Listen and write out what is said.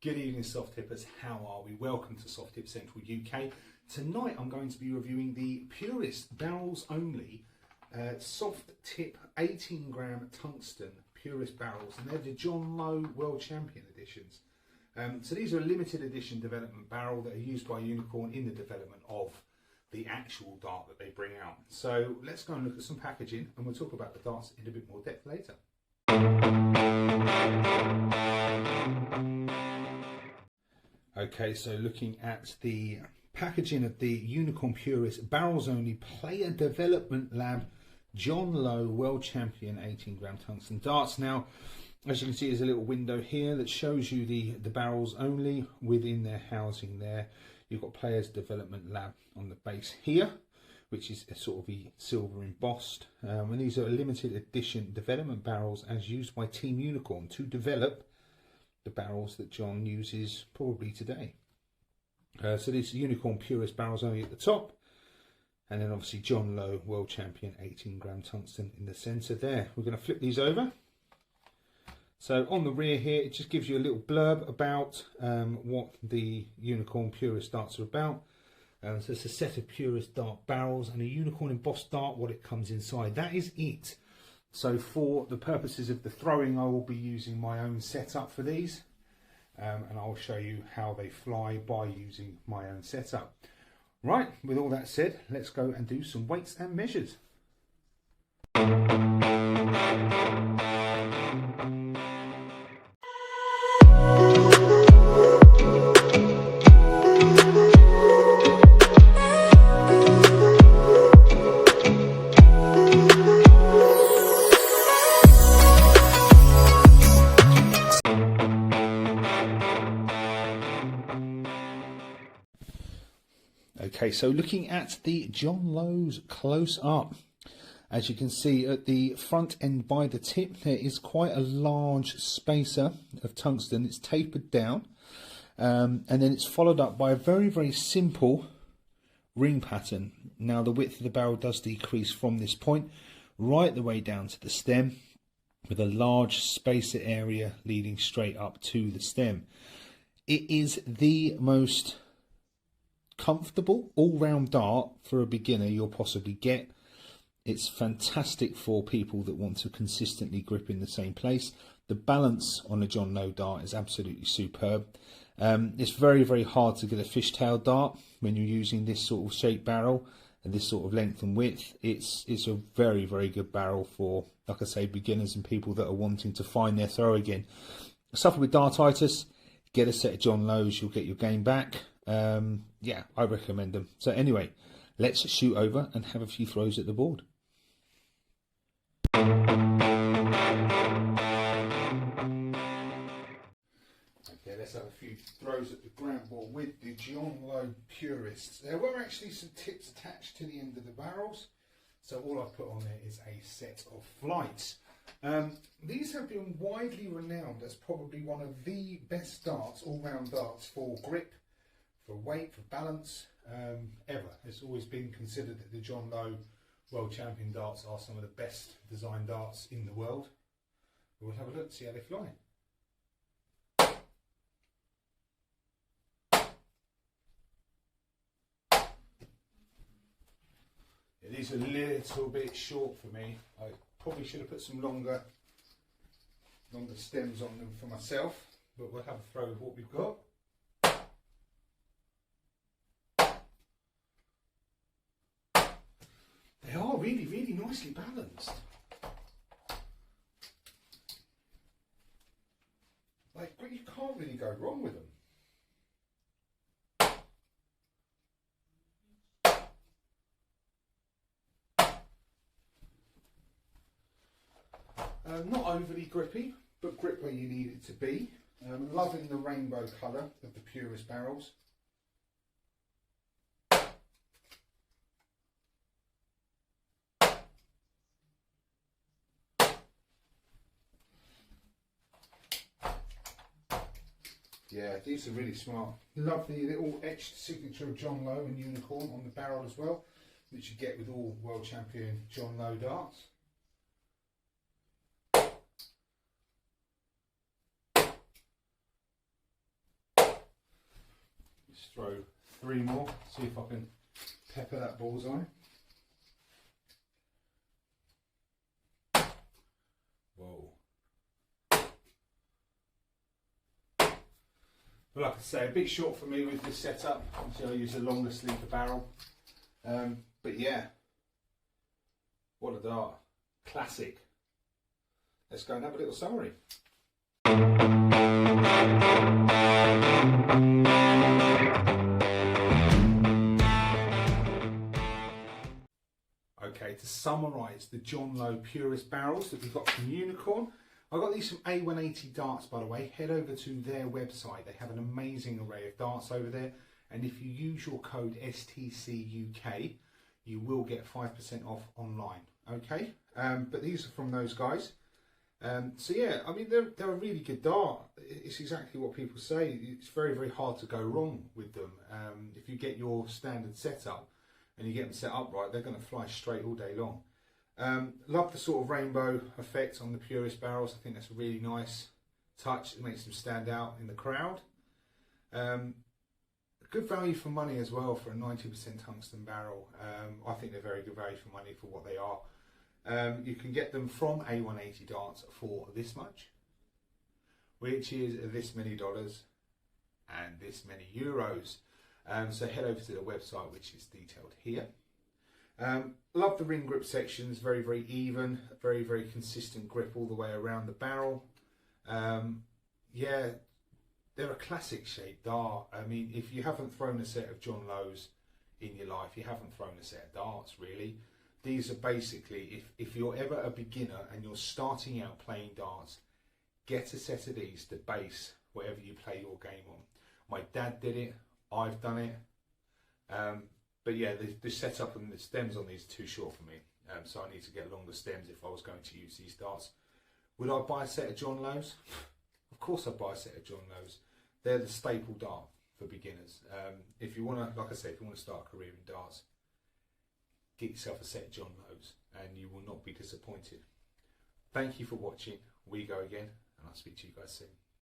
Good evening, soft tippers. How are we? Welcome to Soft Tip Central UK. Tonight I'm going to be reviewing the Purist barrels only soft tip 18 gram tungsten Purist barrels, and they're the John Lowe World Champion editions. So these are a limited edition development barrel that are used by Unicon in the development of the actual dart that they bring out. So let's go and look at some packaging, and we'll talk about the darts in a bit more depth later. Okay, so looking at the packaging of the Unicon Purist Barrels Only Player Development Lab John Lowe World Champion 18 gram tungsten darts. Now, as you can see, there's a little window here that shows you the barrels only within their housing there. You've got Players Development Lab on the base here, which is sort of the silver embossed. And these are limited edition development barrels as used by Team Unicon to develop the barrels that John uses probably today. So this Unicon Purist barrels only at the top, and then obviously John Lowe World Champion 18 gram tungsten in the centre there. We're going to flip these over. So on the rear here, it just gives you a little blurb about what the Unicon Purist darts are about. So it's a set of Purist dart barrels and a Unicon embossed dart, what it comes inside. That is it. So for the purposes of the throwing, I will be using my own setup for these. And I'll show you how they fly by using my own setup. Right, with all that said, let's go and do some weights and measures. Okay, so looking at the John Lowe's close up, as you can see at the front end by the tip, there is quite a large spacer of tungsten. It's tapered down, and then it's followed up by a very, very simple ring pattern. Now the width of the barrel does decrease from this point right the way down to the stem, with a large spacer area leading straight up to the stem. It is the most comfortable all-round dart for a beginner you'll possibly get. It's fantastic for people that want to consistently grip in the same place. The balance on a John Lowe dart is absolutely superb. It's very, very hard to get a fishtail dart when you're using this sort of shaped barrel and this sort of length and width. It's a very, very good barrel for, like I say, beginners and people that are wanting to find their throw again. Suffer with dartitis, get a set of John Lowe's, you'll get your game back. Yeah, I recommend them. So anyway, let's shoot over and have a few throws at the board. Okay, let's have a few throws at the ground ball with the John Lowe Purists. There were actually some tips attached to the end of the barrels, so all I've put on there is a set of flights. These have been widely renowned as probably one of the best darts, all-round darts, for grip, for weight, for balance, ever. It's always been considered that the John Lowe World Champion darts are some of the best designed darts in the world. We'll have a look, see how they fly. It is a little bit short for me. I probably should have put some longer stems on them for myself, but we'll have a throw with what we've got. They are really, really nicely balanced. Like, you can't really go wrong with them. Not overly grippy, but grip where you need it to be. Loving the rainbow colour of the Purist barrels. Yeah, these are really smart. Love the little etched signature of John Lowe and Unicon on the barrel as well, which you get with all World Champion John Lowe darts. Just throw 3 more, see if I can pepper that bullseye. Whoa. But like I say, a bit short for me with this setup. Obviously I use a longer sleeper barrel. But yeah, what a dart. Classic. Let's go and have a little summary. Okay, to summarise the John Lowe Purist barrels that we've got from Unicon. I got these from A180 Darts, by the way. Head over to their website. They have an amazing array of darts over there. And if you use your code STCUK, you will get 5% off online. Okay, but these are from those guys. So yeah, I mean, they're a really good dart. It's exactly what people say. It's very, very hard to go wrong with them. If you get your standard setup and you get them set up right, they're going to fly straight all day long. Love the sort of rainbow effect on the Purist barrels. I think that's a really nice touch. It makes them stand out in the crowd. Good value for money as well for a 90% tungsten barrel. I think they're very good value for money for what they are. You can get them from A180 Darts for this much, which is this many dollars and this many euros. So head over to the website, which is detailed here. Love the ring grip sections, very, very even, very, very consistent grip all the way around the barrel. Yeah, they're a classic shaped dart. I mean, if you haven't thrown a set of John Lowe's in your life, you haven't thrown a set of darts, really. These are basically, if you're ever a beginner and you're starting out playing darts, get a set of these to base whatever you play your game on. My dad did it, I've done it. But yeah, the setup and the stems on these are too short for me. So I need to get longer stems if I was going to use these darts. Would I buy a set of John Lowe's? Of course I'd buy a set of John Lowe's. They're the staple dart for beginners. If you want to, like I said, if you want to start a career in darts, get yourself a set of John Lowe's and you will not be disappointed. Thank you for watching. We go again, and I'll speak to you guys soon.